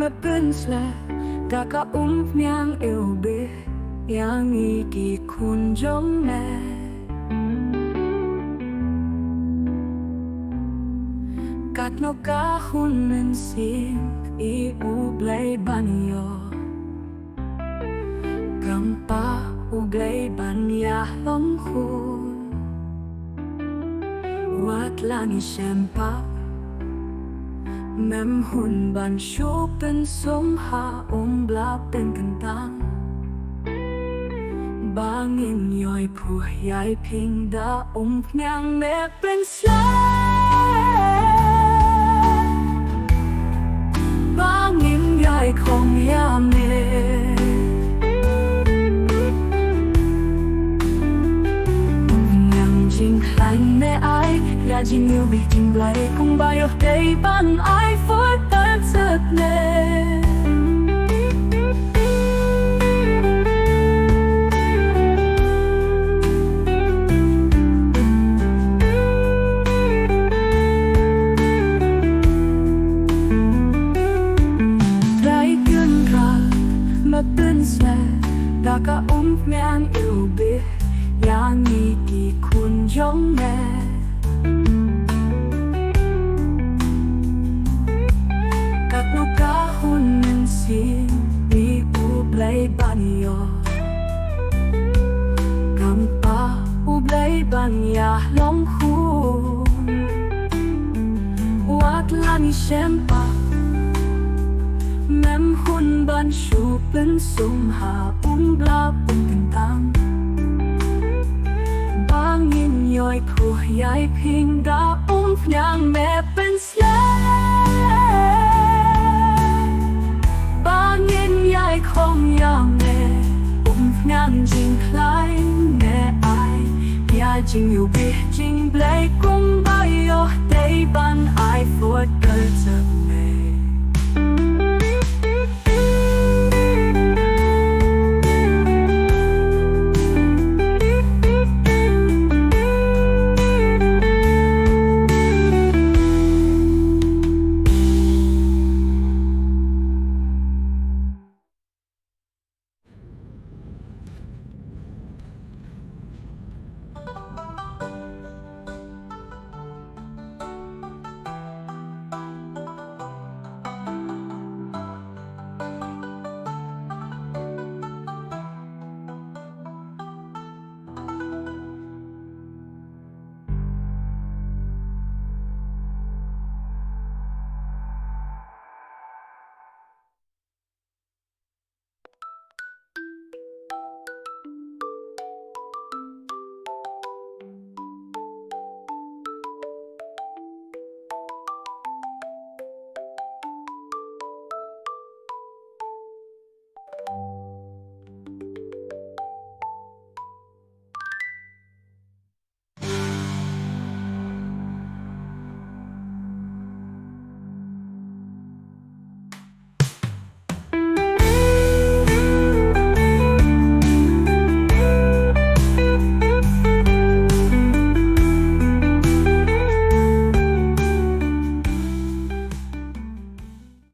Mà bên sla đã cả nhang yêu bê yang y kỳ khôn giống nè Cát nó cá hôn nên xin y u blay ban yo Cầm pa u blay ban ya long khôn Wat lang xem pa Mem hun ban show bên sông ha bla bên cần tăng Bangin yoy pu yai ping da nhang mẹ bên xa Bangin yoy không ya mẹ Nhang jing hành mẹ ai Là jing yêu bị jing blay Kung bayo day ban ai phối tan giật nè Đã cả nhang yêu bê yang y kỳ khôn giống nè Các nó cá hôn nên xin đi u blay ban yo Cầm pa u blay ban ya long khôn Wat lan xem pa Mem hun ban shu bên sông hà bla bên tăng Bangin yoy pu yai ping da nhang mẹ bên xa Bangin yai không ya mẹ nhang jing khai mẹ ai Ya jing yêu bi jing